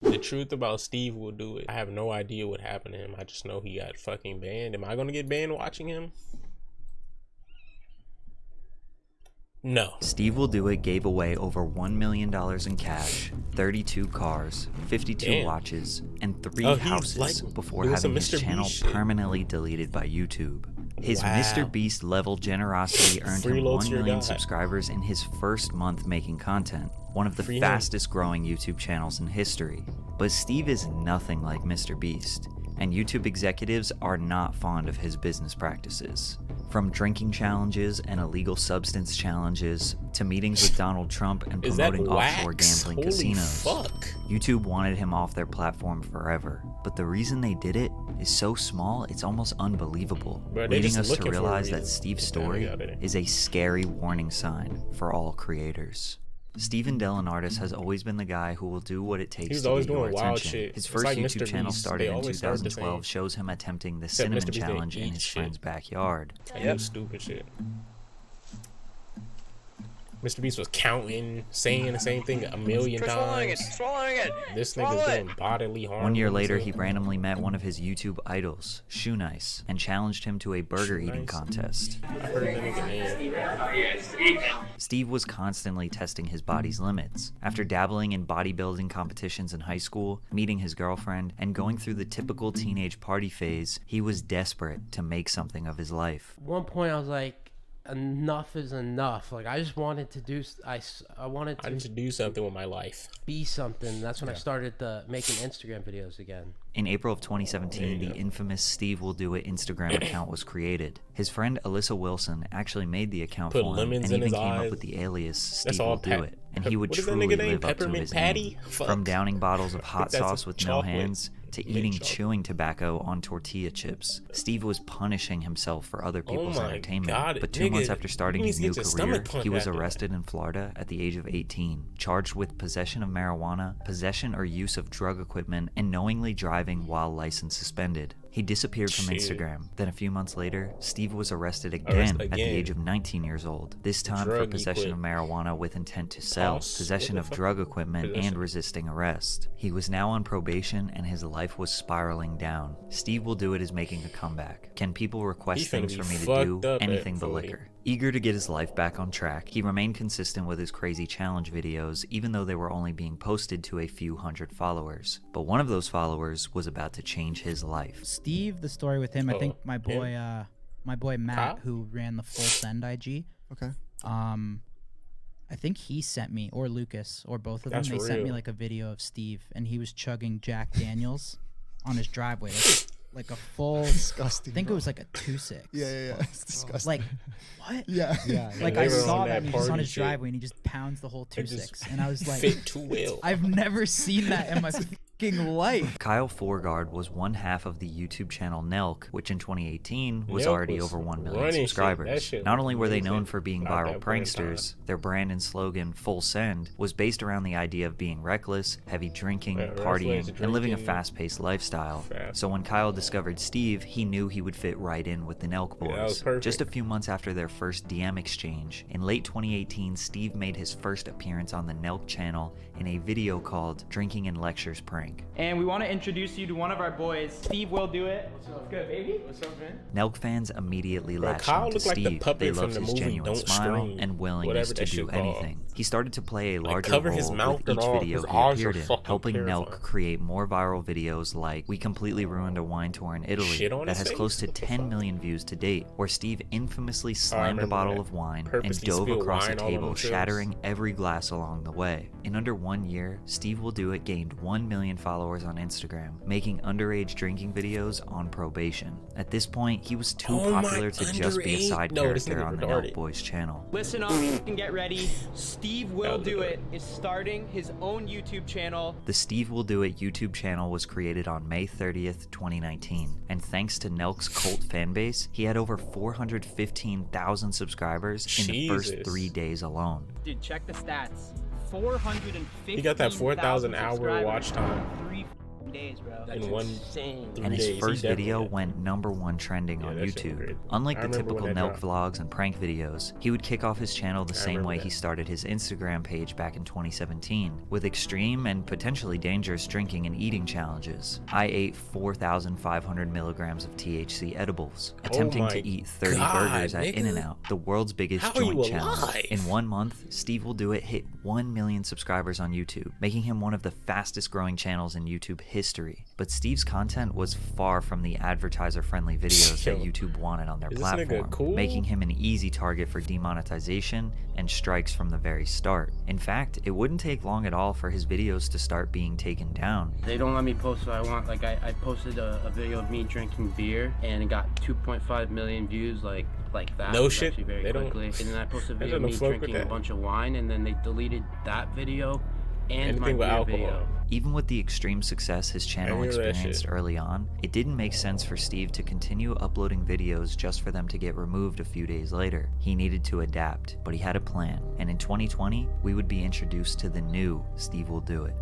The truth about Steve will do it. I have no idea what happened to him. I just know he got fucking banned. Am I gonna get banned watching him? No. Steve Will Do It gave away over $1 million in cash, 32 cars, 52 watches, and 3 houses before having his channel permanently deleted by YouTube. His Mr. Beast level generosity earned him 1 million subscribers in his first month making content, one of the fastest growing YouTube channels in history. But Steve is nothing like Mr. Beast, and YouTube executives are not fond of his business practices. From drinking challenges and illegal substance challenges to meetings with Donald Trump and promoting offshore gambling casinos, YouTube wanted him off their platform forever. But the reason they did it is so small it's almost unbelievable, leading us to realize that Steve's story is a scary warning sign for all creators. Steven Delenardis has always been the guy who will do what it takes to get your attention. His first YouTube channel started in 2012 shows him attempting the cinnamon challenge in his friend's backyard. Stupid shit. Mr. Beast was counting, saying the same thing a million times. This nigga's doing bodily harm. 1 year later, he randomly met one of his YouTube idols, Shoe Nice, and challenged him to a burger eating contest. I heard the nigga name. Steve was constantly testing his body's limits. After dabbling in bodybuilding competitions in high school, meeting his girlfriend, and going through the typical teenage party phase, he was desperate to make something of his life. At one point, I was like, enough is enough. Like, I just wanted to do, I wanted to do something with my life. Be something. That's when I started making Instagram videos again. In April of 2017, the infamous Steve Will Do It Instagram account was created. His friend Alyssa Wilson actually made the account for him and even came up with the alias Steve Will Do It. And he would truly live up to his name. From downing bottles of hot sauce with no hands to eating chewing tobacco on tortilla chips, Steve was punishing himself for other people's entertainment. But 2 months after starting his new career, he was arrested in Florida at the age of 18, charged with possession of marijuana, possession or use of drug equipment, and knowingly driving while license suspended. He disappeared from Instagram. Then a few months later, Steve was arrested again at the age of 19 years old, this time for possession of marijuana with intent to sell, possession of drug equipment, and resisting arrest. He was now on probation and his life was spiraling down. Steve Will Do It is making a comeback. Can people request things for me to do? Anything but liquor. Eager to get his life back on track, he remained consistent with his crazy challenge videos, even though they were only being posted to a few hundred followers. But one of those followers was about to change his life. Steve, the story with him, I think my boy Matt, who ran the Full Send IG. Okay. I think he sent me, or Lucas, or both of them. They sent me like a video of Steve, and he was chugging Jack Daniels on his driveway. Like a full, disgusting. I think it was like a 2-6. Yeah. It's disgusting. Like, what? Yeah. Like I saw that, and he's just on his driveway, and he just pounds the whole 2-6, and I was like, fit too well. I've never seen that in my fucking life. Kyle Forgard was one half of the YouTube channel Nelk, which in 2018 was already over 1 million subscribers. Not only were they known for being viral pranksters, their brand and slogan, Full Send, was based around the idea of being reckless, heavy drinking, partying, and living a fast-paced lifestyle. So when Kyle discovered Steve, he knew he would fit right in with the Nelk boys. Just a few months after their first DM exchange, in late 2018, Steve made his first appearance on the Nelk channel in a video called Drinking and Lectures Prank. And we want to introduce you to one of our boys, Steve Will Do It. What's good, baby? What's up, man? Nelk fans immediately latched onto Steve. They loved his genuine smile and willingness to do anything. He started to play a larger role with each video he appeared in, helping Nelk create more viral videos like We Completely Ruined a Wine Tour in Italy that has close to 10 million views to date, where Steve infamously slammed a bottle of wine and dove across a table, shattering every glass along the way. In under 1 year, Steve Will Do It gained 1 million followers on Instagram, making underage drinking videos on probation. At this point, he was too popular to just be a side character on the Nelk Boys channel. Listen up and get ready. Steve Will Do It is starting his own YouTube channel. The Steve Will Do It YouTube channel was created on May 30th, 2019, and thanks to Nelk's cult fanbase, he had over 415,000 subscribers in the first 3 days alone. Dude, check the stats. 450. He got that 4,000 hour watch time. days, bro. That's in one insane. And his first video went #1 trending on YouTube. Unlike the typical Nelk vlogs and prank videos, he would kick off his channel the same way he started his Instagram page back in 2017, with extreme and potentially dangerous drinking and eating challenges. I ate 4,500 milligrams of THC edibles, attempting to eat 30 burgers at In-N-Out, the world's biggest joint challenge. In 1 month, SteveWillDoIt hit 1 million subscribers on YouTube, making him one of the fastest growing channels in YouTube history. But Steve's content was far from the advertiser-friendly videos that YouTube wanted on their platform, making him an easy target for demonetization and strikes from the very start. In fact, it wouldn't take long at all for his videos to start being taken down. They don't let me post what I want. Like I posted a video of me drinking beer and it got 2.5 million views like that. No shit. Very quickly. And then I posted a video of me drinking a bunch of wine, and then they deleted that video and my beer video. Even with the extreme success his channel experienced early on, it didn't make sense for Steve to continue uploading videos just for them to get removed a few days later. He needed to adapt, but he had a plan, and in 2020, we would be introduced to the new SteveWillDoIt.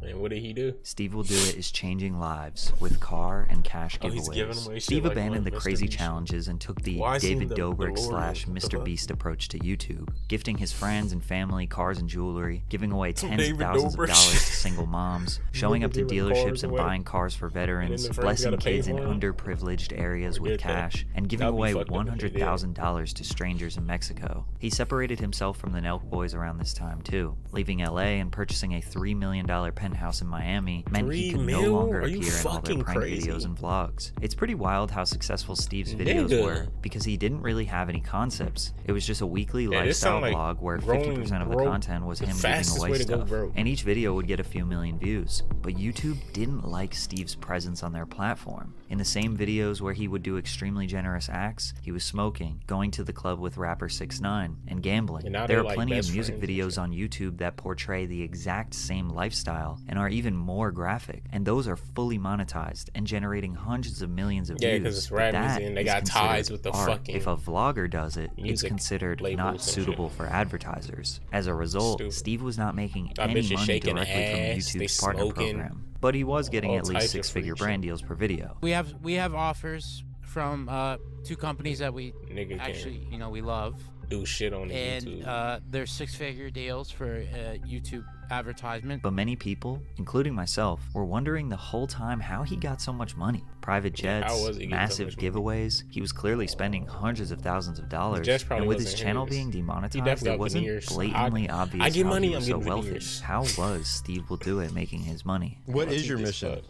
And what did he do? SteveWillDoIt is changing lives with car and cash giveaways. Steve abandoned the crazy challenges and took the David Dobrik / Mr. Beast approach to YouTube, gifting his friends and family cars and jewelry, giving away tens of thousands of dollars to single moms, showing up to dealerships and buying cars for veterans, blessing kids in underprivileged areas with cash, and giving away $100,000 to strangers in Mexico. He separated himself from the Nelk boys around this time too, leaving LA and purchasing a $3 million penthouse in Miami meant he could no longer appear in all their prank videos and vlogs. It's pretty wild how successful Steve's videos were, because he didn't really have any concepts. It was just a weekly lifestyle vlog where 50% of the content was him giving away stuff, and each video would get a few million views. But YouTube didn't like Steve's presence on their platform. In the same videos where he would do extremely generous acts, he was smoking, going to the club with rapper 6ix9ine, and gambling. There are plenty of music videos on YouTube that portray the exact same lifestyle and are even more graphic, and those are fully monetized and generating hundreds of millions of views. Yeah, because it's rap music and they got ties with the art. fucking If a vlogger does it, it's considered not suitable for advertisers. As a result, Steve was not making any money directly from YouTube's partner program, but he was getting at least 6-figure brand deals per video. We have offers from 2 companies that we actually, we love. Do shit on YouTube. And they're 6-figure deals for YouTube advertisement. But many people, including myself, were wondering the whole time how he got so much money. Private jets, massive giveaways. He was clearly spending hundreds of thousands of dollars. And with his channel being demonetized, it wasn't blatantly obvious how he was so wealthy. How was SteveWillDoIt making his money? What is your mission?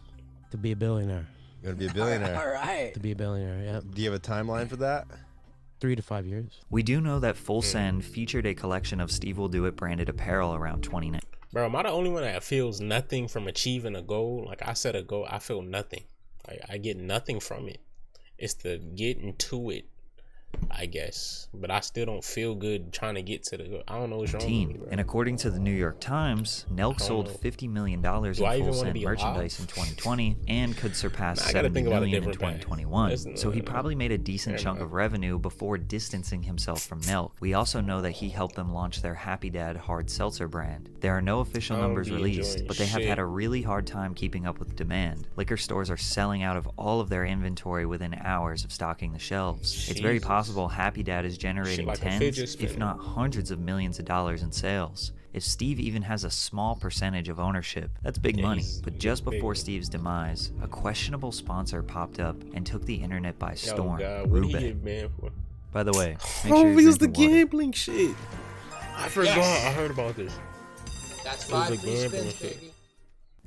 To be a billionaire. You're gonna be a billionaire. All right. To be a billionaire, yeah. Do you have a timeline for that? 3 to 5 years. We do know that Full Send featured a collection of SteveWillDoIt branded apparel around 2019. Bro, am I the only one that feels nothing from achieving a goal? Like, I set a goal, I feel nothing. I get nothing from it. It's the getting to it, I guess. But I still don't feel good trying to get to the goal. I don't know what's wrong with me, bro. And according to the New York Times, Nelk sold $50 million in Full Send merchandise in 2020 and could surpass $70 million in 2021. So he probably made a decent chunk of revenue before distancing himself from Nelk. We also know that he helped them launch their Happy Dad hard seltzer brand. There are no official numbers released, but they have had a really hard time keeping up with demand. Liquor stores are selling out of all of their inventory within hours of stocking the shelves. It's very possible Happy Dad is generating tens, if not hundreds of millions of dollars in sales. If Steve even has a small percentage of ownership, that's big money. But just before Steve's demise, a questionable sponsor popped up and took the internet by storm. Rubet. By the way, make sure it was the gambling shit. I forgot. I heard about this. That's 5 free spins, baby.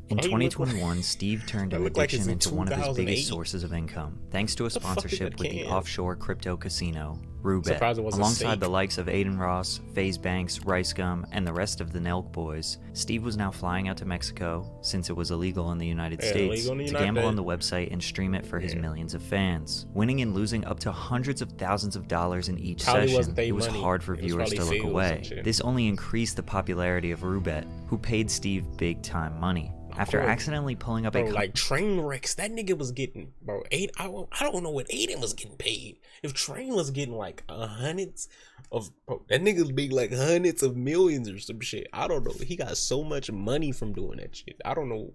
In 2021, Steve turned addiction into one of his biggest sources of income, thanks to a sponsorship with the offshore crypto casino, Rubet. Alongside the likes of Aiden Ross, FaZe Banks, Rice Gum, and the rest of the Nelk boys, Steve was now flying out to Mexico, since it was illegal in the United States, to gamble on the website and stream it for his millions of fans. Winning and losing up to hundreds of thousands of dollars in each session, it was hard for viewers to look away. This only increased the popularity of Rubet, who paid Steve big-time money. After accidentally pulling up like train wrecks, that nigga was getting, bro, I don't know what Aiden was getting paid. If Train was getting like hundreds of, bro, that nigga was being like hundreds of millions or some shit. I don't know. He got so much money from doing that shit. I don't know.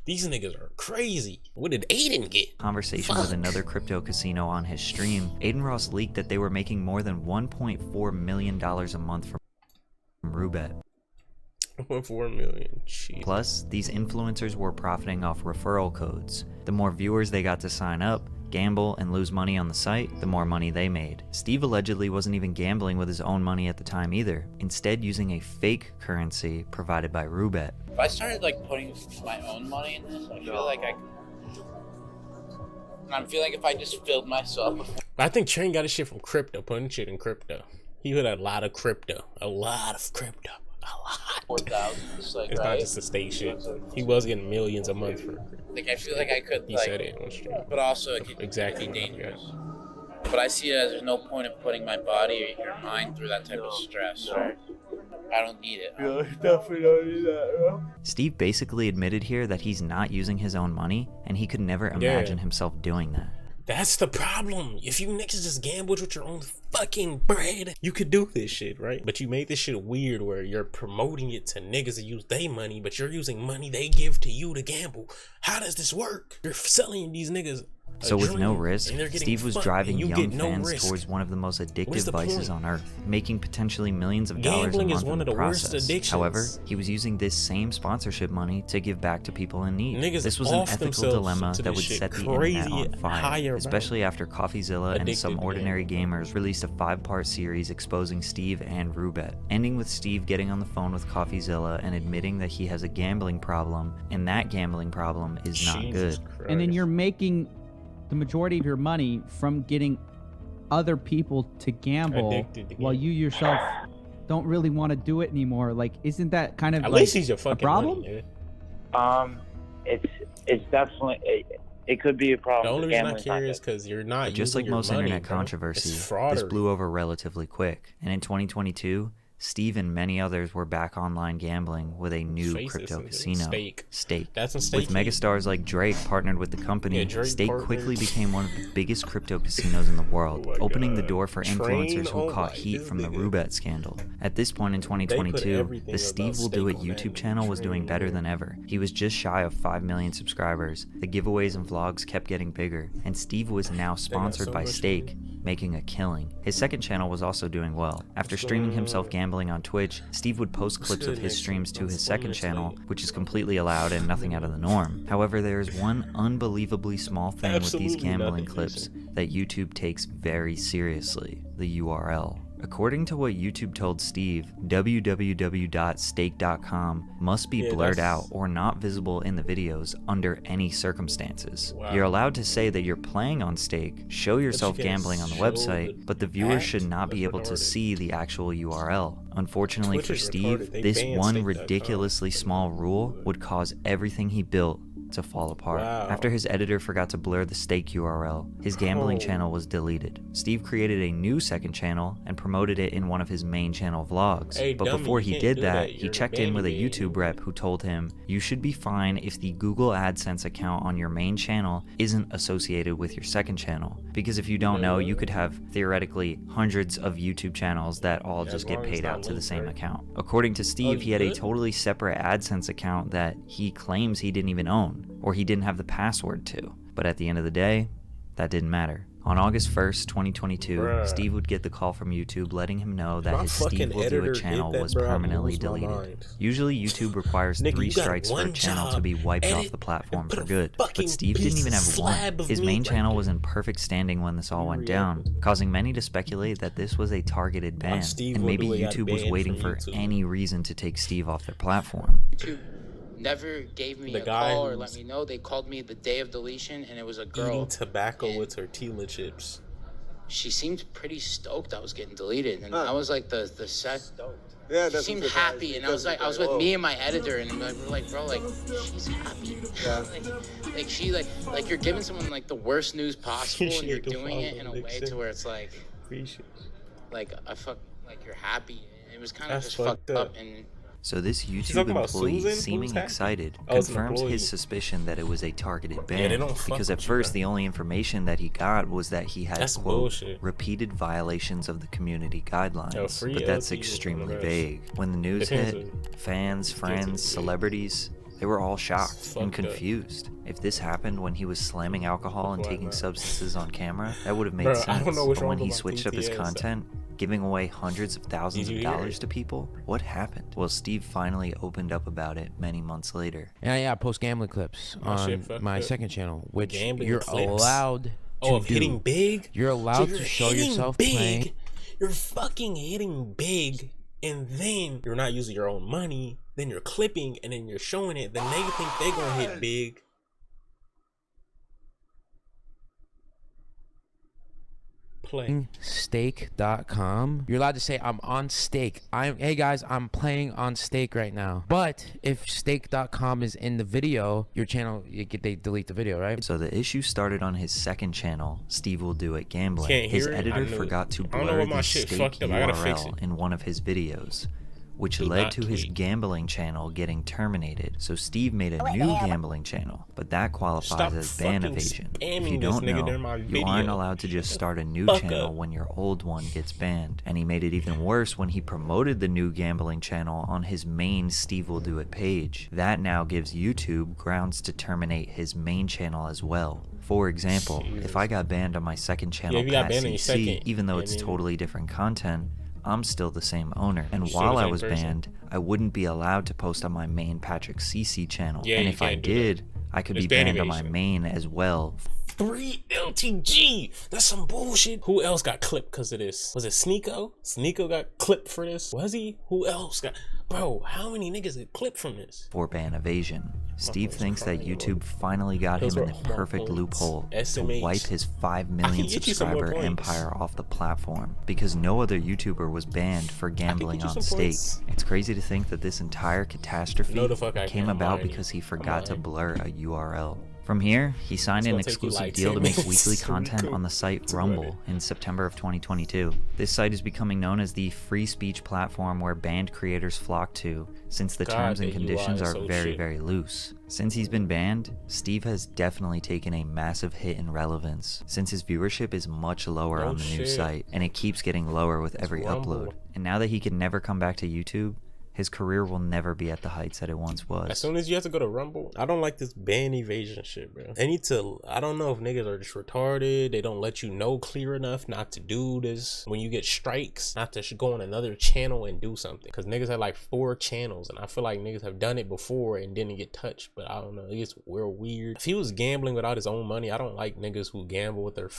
These niggas are crazy. What did Aiden get? Conversation with another crypto casino on his stream, Aiden Ross leaked that they were making more than $1.4 million a month from Roobet. 1.4 million. Jeez. Plus, these influencers were profiting off referral codes. The more viewers they got to sign up, gamble, and lose money on the site, the more money they made. Steve allegedly wasn't even gambling with his own money at the time either, instead using a fake currency provided by Roobet. If I started like putting my own money in this, I feel like I'm feeling if I just filled myself with... I think Train got his shit from crypto, putting shit in crypto. He had a lot of crypto. A lot. 4,000, like, it's right? not just the state shit. He was getting millions a month for. Like I feel like I could. He said it on stream. But also it could exactly be dangerous. But I see it as there's no point in putting my body or your mind through that type of stress. I don't need it. Yeah, definitely don't need that, bro. Steve basically admitted here that he's not using his own money, and he could never imagine himself doing that. That's the problem. If you niggas just gambled with your own fucking bread, you could do this shit, right? But you made this shit weird where you're promoting it to niggas to use their money, but you're using money they give to you to gamble. How does this work? You're selling these niggas So with no risk, Steve was driving young fans risk. towards one of the most addictive vices on earth, making potentially millions of dollars a month in the process. However, he was using this same sponsorship money to give back to people in need. Niggas this was an off ethical dilemma to that would shit set the crazy internet on fire, higher especially after CoffeeZilla and Some Addicted, Ordinary Gamers released a 5-part series exposing Steve and Roobet, ending with Steve getting on the phone with CoffeeZilla and admitting that he has a gambling problem, and that gambling problem is not good. And then you're making the majority of your money from getting other people to gamble while you yourself don't really want to do it anymore. Like, isn't that kind of at like least he's your fucking a problem? Money, It's definitely it could be a problem. The only reason I care is because you're not. But just like most money, internet bro. controversy, It's this blew over relatively quick. And in 2022, Steve and many others were back online gambling with a new crypto casino, Stake. That's a With megastars like Drake partnered with the company, Stake quickly became one of the biggest crypto casinos in the world, opening the door for influencers who caught heat from the Roobet scandal. At this point in 2022, the SteveWillDoIt YouTube channel was doing better than ever. He was just shy of 5 million subscribers, the giveaways and vlogs kept getting bigger, and Steve was now sponsored by Stake, making a killing. His second channel was also doing well. After streaming himself gambling on Twitch, Steve would post clips of his streams to his second channel, which is completely allowed and nothing out of the norm. However, there is one unbelievably small thing with these gambling clips that YouTube takes very seriously: the URL. According to what YouTube told Steve, www.stake.com must be blurred out or not visible in the videos under any circumstances. You're allowed to say that you're playing on Stake, show yourself gambling on the website, but the viewers should not be able to see the actual URL. Unfortunately for Steve, this one ridiculously small rule would cause everything he built to fall apart. After his editor forgot to blur the Stake URL, his gambling channel was deleted. Steve created a new second channel and promoted it in one of his main channel vlogs. But before he did that, he checked in with a YouTube rep who told him, "You should be fine if the Google AdSense account on your main channel isn't associated with your second channel. Because if you don't know, you could have theoretically hundreds of YouTube channels that all just get paid out to the same account." According to Steve, he had a totally separate AdSense account that he claims he didn't even own, or he didn't have the password to. But at the end of the day, that didn't matter. On August 1st, 2022, Steve would get the call from YouTube letting him know that his SteveWillDoIt channel was permanently deleted. Usually YouTube requires 3 strikes for a channel to be wiped off the platform for good, but Steve didn't even have one. His main channel was in perfect standing when this all went down, causing many to speculate that this was a targeted ban, and maybe YouTube was waiting for any reason to take Steve off their platform. Never gave me a call or let me know. They called me the day of deletion, and it was a girl eating tobacco with tortilla chips. She seemed pretty stoked I was getting deleted, and I was like the set stoked. Yeah, she seemed happy, and I was with me and my editor, and we're like, bro, like she's happy. Yeah. like she like you're giving someone like the worst news possible, and you're doing it in a way to where it's like you're happy. It was kind of just fucked up and. So this YouTube employee, seeming excited, confirms his suspicion that it was a targeted ban, because at first the only information that he got was that he had, quote, repeated violations of the community guidelines, but that's extremely vague. When the news hit, fans, friends, celebrities, They were all shocked and confused. If this happened when he was slamming alcohol and taking substances on camera, that would have made sense. But when he switched up his content, giving away hundreds of thousands of dollars to people, what happened? Well, Steve finally opened up about it many months later. Yeah, I post gambling clips on my second channel, which you're allowed of hitting big. You're allowed to show yourself playing. You're fucking hitting big, and then you're not using your own money. Then you're clipping, and then you're showing it. Then they think they're gonna hit big. Play stake.com. You're allowed to say I'm on stake. Hey guys, I'm playing on stake right now. But if stake.com is in the video, your channel, they delete the video, right? So the issue started on his second channel, Steve Will Do It Gambling. His editor forgot to blur the stake URL in one of his videos, which led to his gambling channel getting terminated. So Steve made a new gambling channel, but that qualifies as ban evasion. If you don't know, you aren't allowed to just start a new channel when your old one gets banned. And he made it even worse when he promoted the new gambling channel on his main Steve Will Do It page. That now gives YouTube grounds to terminate his main channel as well. For example, if I got banned on my second channel, CC, even though it's totally different content, I'm still the same owner, and while I was banned, I wouldn't be allowed to post on my main Patrick CC channel, and if I did, I could be banned on my main as well. 3 LTG! That's some bullshit. Who else got clipped because of this? Was it Sneeko? Sneeko got clipped for this? Was he? Who else got... Bro, how many niggas get clipped from this? For ban evasion. Steve thinks that YouTube finally got him in the perfect loophole to wipe his 5 million subscriber empire off the platform, because no other YouTuber was banned for gambling on stake. It's crazy to think that this entire catastrophe came about because he forgot to blur a URL. From here, he signed an exclusive deal to make weekly content on the site Rumble in September of 2022. This site is becoming known as the free speech platform where banned creators flock to, since the terms and conditions are very loose. Since he's been banned, Steve has definitely taken a massive hit in relevance, since his viewership is much lower on the new site, and it keeps getting lower with every upload. And now that he can never come back to YouTube, his career will never be at the heights that it once was. As soon as you have to go to Rumble, I don't like this ban evasion shit, bro. They need to, I don't know if niggas are just retarded. They don't let you know clear enough not to do this. When you get strikes, not to go on another channel and do something. Cause niggas have like 4 channels, and I feel like niggas have done it before and didn't get touched, but I don't know, it's real weird. If he was gambling without his own money, I don't like niggas who gamble with their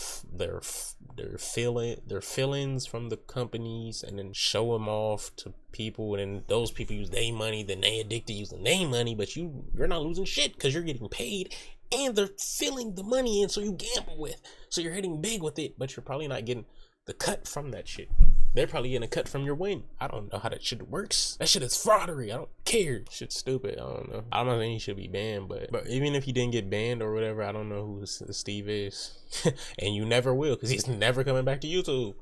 fillings from the companies and then show them off to people, and then those people use their money, then they addicted using their money, but you're not losing shit because you're getting paid and they're filling the money in, so you gamble with, so you're hitting big with it, but you're probably not getting the cut from that shit. They're probably getting a cut from your win. I don't know how that shit works. That shit is fraudery. I don't care. Shit's stupid. I don't know. I don't think he should be banned, but even if he didn't get banned or whatever, I don't know who Steve is. And you never will, because he's never coming back to YouTube.